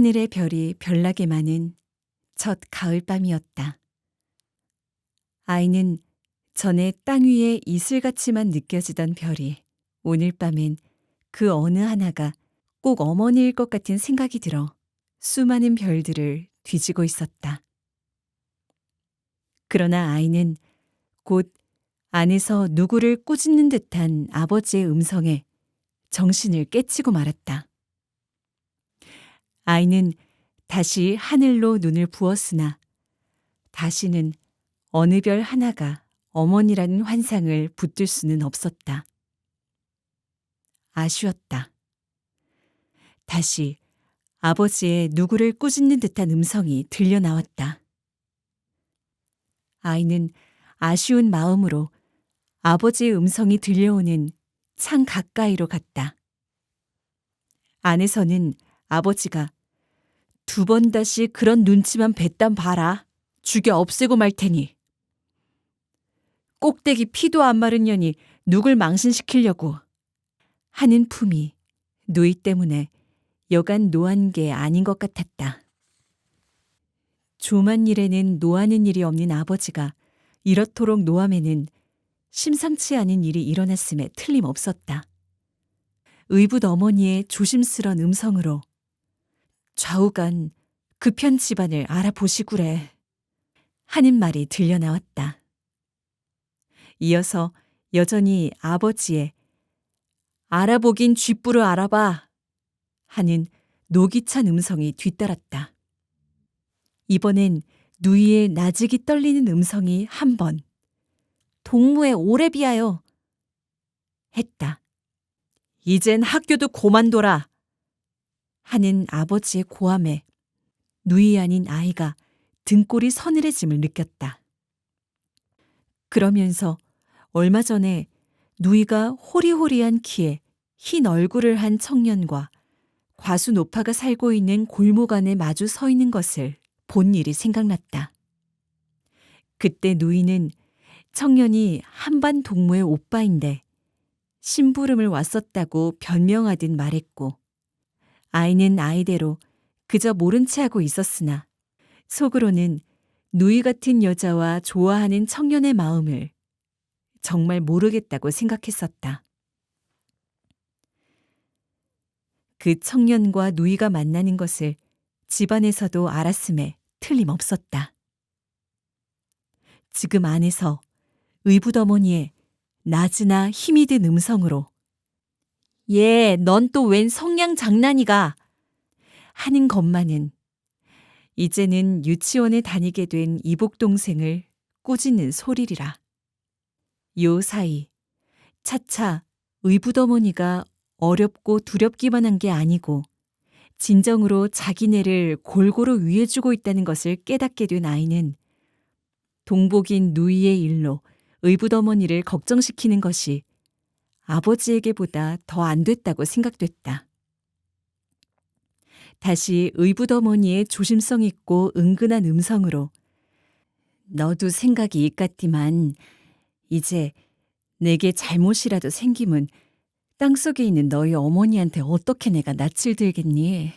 하늘의 별이 별나게 많은 첫 가을밤이었다. 아이는 전에 땅 위에 이슬같이만 느껴지던 별이 오늘 밤엔 그 어느 하나가 꼭 어머니일 것 같은 생각이 들어 수많은 별들을 뒤지고 있었다. 그러나 아이는 곧 안에서 누구를 꾸짖는 듯한 아버지의 음성에 정신을 깨치고 말았다. 아이는 다시 하늘로 눈을 부었으나 다시는 어느 별 하나가 어머니라는 환상을 붙들 수는 없었다. 아쉬웠다. 다시 아버지의 누구를 꾸짖는 듯한 음성이 들려 나왔다. 아이는 아쉬운 마음으로 아버지의 음성이 들려오는 창 가까이로 갔다. 안에서는 아버지가 두 번 다시 그런 눈치만 뱉단 봐라. 죽여 없애고 말 테니. 꼭대기 피도 안 마른 년이 누굴 망신시키려고 하는 품이 누이 때문에 여간 노한 게 아닌 것 같았다. 조만 일에는 노하는 일이 없는 아버지가 이렇도록 노함에는 심상치 않은 일이 일어났음에 틀림없었다. 의붓 어머니의 조심스런 음성으로 좌우간 그 편 집안을 알아보시구래 하는 말이 들려 나왔다. 이어서 여전히 아버지의 알아보긴 쥐뿔을 알아봐 하는 노기찬 음성이 뒤따랐다. 이번엔 누이의 나직이 떨리는 음성이 한 번 동무의 오래비하여 했다. 이젠 학교도 고만둬라 하는 아버지의 고함에 누이 아닌 아이가 등골이 서늘해짐을 느꼈다. 그러면서 얼마 전에 누이가 호리호리한 키에 흰 얼굴을 한 청년과 과수 노파가 살고 있는 골목 안에 마주 서 있는 것을 본 일이 생각났다. 그때 누이는 청년이 한반 동무의 오빠인데 심부름을 왔었다고 변명하듯 말했고 아이는 아이대로 그저 모른 채 하고 있었으나 속으로는 누이 같은 여자와 좋아하는 청년의 마음을 정말 모르겠다고 생각했었다. 그 청년과 누이가 만나는 것을 집안에서도 알았음에 틀림없었다. 지금 안에서 의붓 어머니의 낮으나 힘이 든 음성으로 예, 넌 또 웬 성냥 장난이가 하는 것만은 이제는 유치원에 다니게 된 이복 동생을 꾸짖는 소리리라. 요 사이 차차 의붓 어머니가 어렵고 두렵기만 한 게 아니고 진정으로 자기네를 골고루 위해주고 있다는 것을 깨닫게 된 아이는 동복인 누이의 일로 의붓 어머니를 걱정시키는 것이 아버지에게보다 더 안 됐다고 생각됐다. 다시 의붓 어머니의 조심성 있고 은근한 음성으로 너도 생각이 있겠디만 이제 내게 잘못이라도 생기면 땅속에 있는 너희 어머니한테 어떻게 내가 낯을 들겠니?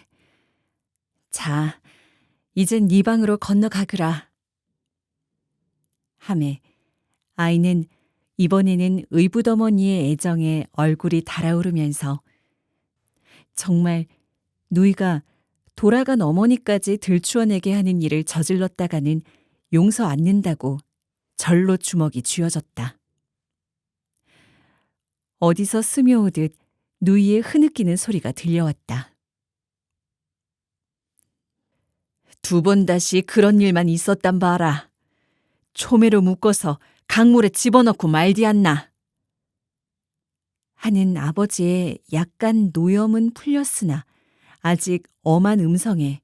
자, 이젠 네 방으로 건너가거라. 하매 아이는 이번에는 의붓 어머니의 애정에 얼굴이 달아오르면서 정말 누이가 돌아간 어머니까지 들추어내게 하는 일을 저질렀다가는 용서 않는다고 절로 주먹이 쥐어졌다. 어디서 스며오듯 누이의 흐느끼는 소리가 들려왔다. 두 번 다시 그런 일만 있었단 봐라. 초매로 묶어서 강물에 집어넣고 말디 않나. 하는 아버지의 약간 노염은 풀렸으나 아직 엄한 음성에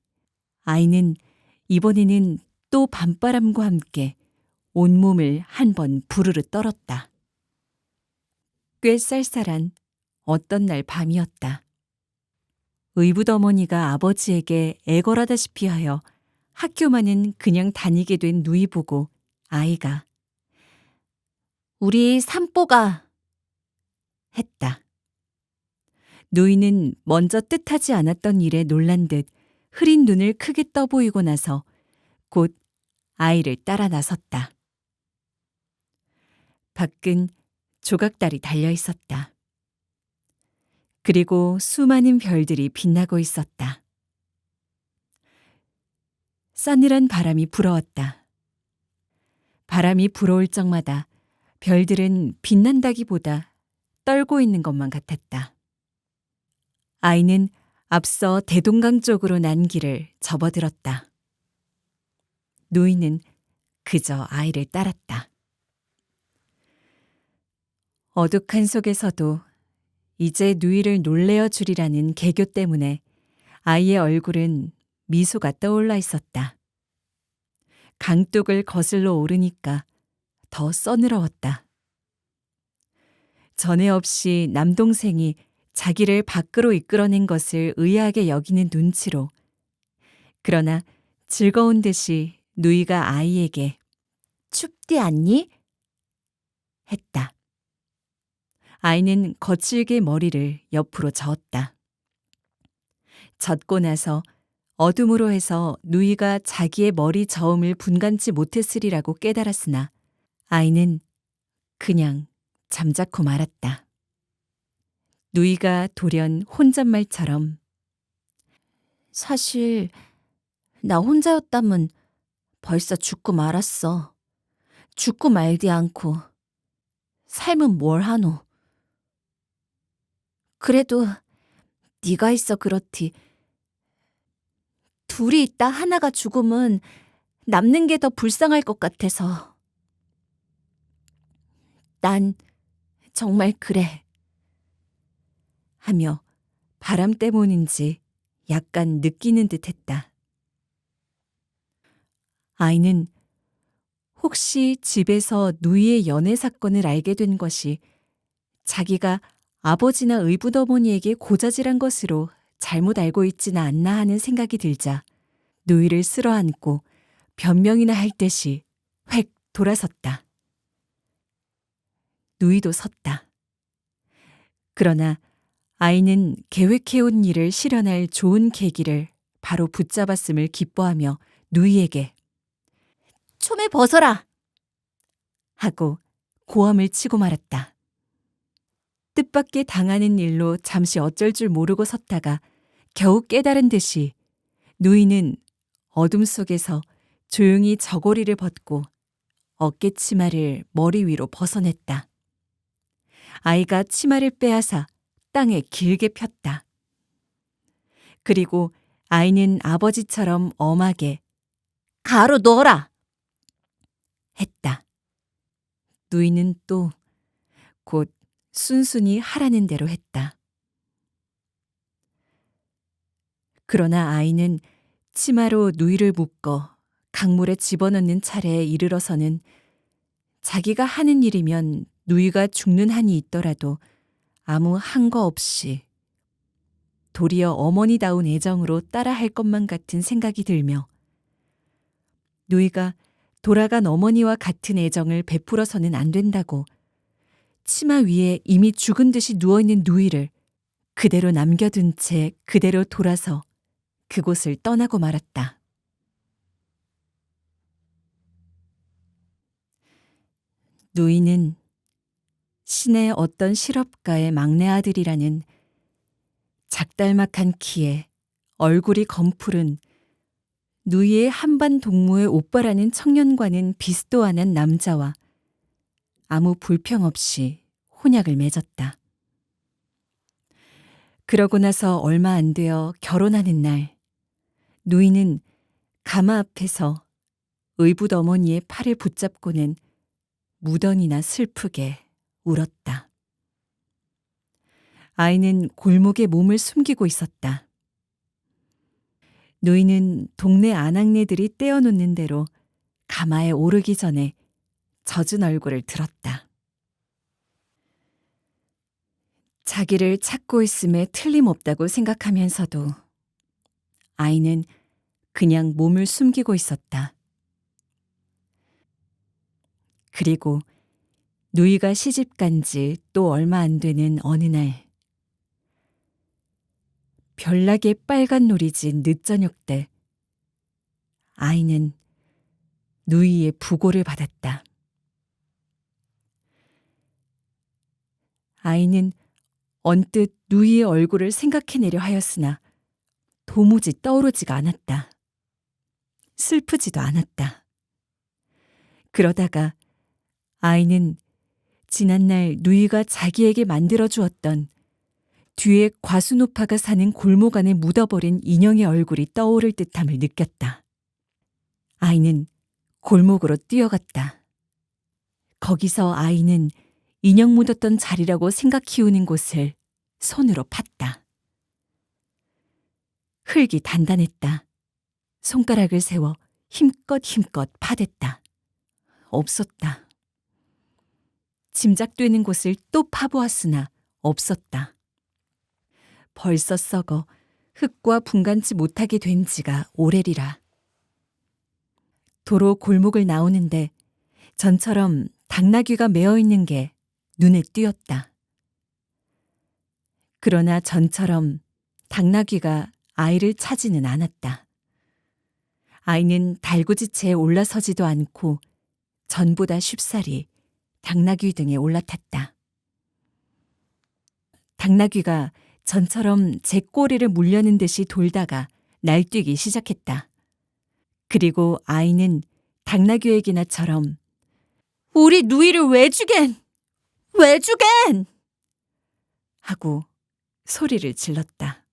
아이는 이번에는 또 밤바람과 함께 온몸을 한 번 부르르 떨었다. 꽤 쌀쌀한 어떤 날 밤이었다. 의붓 어머니가 아버지에게 애걸하다시피 하여 학교만은 그냥 다니게 된 누이 보고 아이가 우리 산보가 했다. 누이는 먼저 뜻하지 않았던 일에 놀란 듯 흐린 눈을 크게 떠보이고 나서 곧 아이를 따라 나섰다. 밖은 조각달이 달려 있었다. 그리고 수많은 별들이 빛나고 있었다. 싸늘한 바람이 불어왔다. 바람이 불어올 적마다 별들은 빛난다기보다 떨고 있는 것만 같았다. 아이는 앞서 대동강 쪽으로 난 길을 접어들었다. 누이는 그저 아이를 따랐다. 어둑한 속에서도 이제 누이를 놀래어 주리라는 계교 때문에 아이의 얼굴은 미소가 떠올라 있었다. 강둑을 거슬러 오르니까 더 서늘어웠다. 전에 없이 남동생이 자기를 밖으로 이끌어낸 것을 의아하게 여기는 눈치로, 그러나 즐거운 듯이 누이가 아이에게 춥디 않니? 했다. 아이는 거칠게 머리를 옆으로 저었다. 젖고 나서 어둠으로 해서 누이가 자기의 머리 저음을 분간치 못했으리라고 깨달았으나 아이는 그냥 잠자코 말았다. 누이가 돌연 혼잣말처럼 사실 나 혼자였다면 벌써 죽고 말았어. 죽고 말디 않고 삶은 뭘 하노. 그래도 네가 있어 그렇디. 둘이 있다 하나가 죽으면 남는 게 더 불쌍할 것 같아서. 난 정말 그래. 하며 바람 때문인지 약간 느끼는 듯 했다. 아이는 혹시 집에서 누이의 연애 사건을 알게 된 것이 자기가 아버지나 의붓어머니에게 고자질한 것으로 잘못 알고 있지는 않나 하는 생각이 들자 누이를 쓸어안고 변명이나 할 듯이 획 돌아섰다. 누이도 섰다. 그러나 아이는 계획해온 일을 실현할 좋은 계기를 바로 붙잡았음을 기뻐하며 누이에게 촘에 벗어라! 하고 고함을 치고 말았다. 뜻밖의 당하는 일로 잠시 어쩔 줄 모르고 섰다가 겨우 깨달은 듯이 누이는 어둠 속에서 조용히 저고리를 벗고 어깨 치마를 머리 위로 벗어냈다. 아이가 치마를 빼앗아 땅에 길게 폈다. 그리고 아이는 아버지처럼 엄하게 가로 넣어라! 했다. 누이는 또 곧 순순히 하라는 대로 했다. 그러나 아이는 치마로 누이를 묶어 강물에 집어넣는 차례에 이르러서는 자기가 하는 일이면 누이가 죽는 한이 있더라도 아무 한거 없이 도리어 어머니다운 애정으로 따라할 것만 같은 생각이 들며 누이가 돌아간 어머니와 같은 애정을 베풀어서는 안 된다고 치마 위에 이미 죽은 듯이 누워있는 누이를 그대로 남겨둔 채 그대로 돌아서 그곳을 떠나고 말았다. 누이는 시내 어떤 실업가의 막내 아들이라는 작달막한 키에 얼굴이 검푸른 누이의 한반 동무의 오빠라는 청년과는 비슷도 않은 남자와 아무 불평 없이 혼약을 맺었다. 그러고 나서 얼마 안 되어 결혼하는 날 누이는 가마 앞에서 의붓 어머니의 팔을 붙잡고는 무던히나 슬프게 울었다. 아이는 골목에 몸을 숨기고 있었다. 누이는 동네 아낙네들이 떼어놓는 대로 가마에 오르기 전에 젖은 얼굴을 들었다. 자기를 찾고 있음에 틀림없다고 생각하면서도 아이는 그냥 몸을 숨기고 있었다. 그리고 누이가 시집간 지 또 얼마 안 되는 어느 날 별나게 빨간 놀이 진 늦저녁 때 아이는 누이의 부고를 받았다. 아이는 언뜻 누이의 얼굴을 생각해내려 하였으나 도무지 떠오르지가 않았다. 슬프지도 않았다. 그러다가 아이는 지난날 누이가 자기에게 만들어 주었던 뒤에 과수노파가 사는 골목 안에 묻어버린 인형의 얼굴이 떠오를 듯함을 느꼈다. 아이는 골목으로 뛰어갔다. 거기서 아이는 인형 묻었던 자리라고 생각히우는 곳을 손으로 팠다. 흙이 단단했다. 손가락을 세워 힘껏 파댔다. 없었다. 짐작되는 곳을 또 파보았으나 없었다. 벌써 썩어 흙과 분간치 못하게 된 지가 오래리라. 도로 골목을 나오는데 전처럼 당나귀가 메어 있는 게 눈에 띄었다. 그러나 전처럼 당나귀가 아이를 차지는 않았다. 아이는 달구지체에 올라서지도 않고 전보다 쉽사리 당나귀 등에 올라탔다. 당나귀가 전처럼 제 꼬리를 물려는 듯이 돌다가 날뛰기 시작했다. 그리고 아이는 당나귀에게나처럼 우리 누이를 왜 주겐! 왜 주겐! 하고 소리를 질렀다.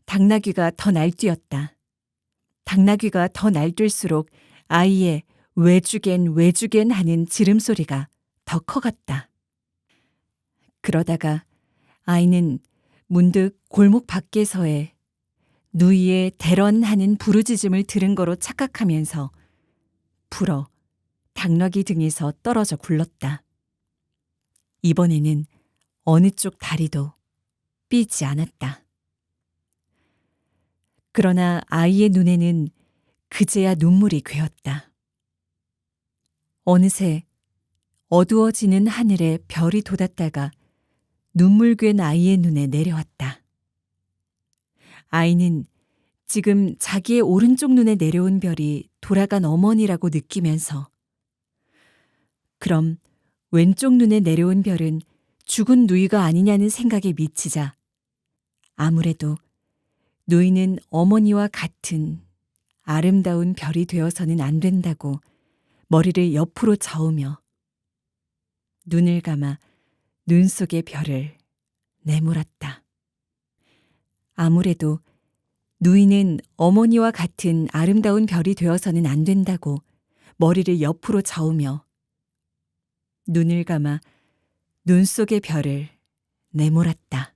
당나귀가 더 날뛰었다. 당나귀가 더 날뛸수록 아이의 왜 주겐 하는 지름소리가 더 커갔다. 그러다가 아이는 문득 골목 밖에서의 누이의 대런하는 부르짖음을 들은 거로 착각하면서 불어 당나귀 등에서 떨어져 굴렀다. 이번에는 어느 쪽 다리도 삐지 않았다. 그러나 아이의 눈에는 그제야 눈물이 괴었다. 어느새 어두워지는 하늘에 별이 돋았다가 눈물 괴 아이의 눈에 내려왔다. 아이는 지금 자기의 오른쪽 눈에 내려온 별이 돌아간 어머니라고 느끼면서 그럼 왼쪽 눈에 내려온 별은 죽은 누이가 아니냐는 생각에 미치자 아무래도 누이는 어머니와 같은 아름다운 별이 되어서는 안 된다고 머리를 옆으로 저으며 눈을 감아 눈 속의 별을 내몰았다. 아무래도 누이는 어머니와 같은 아름다운 별이 되어서는 안 된다고 머리를 옆으로 저으며 눈을 감아 눈 속의 별을 내몰았다.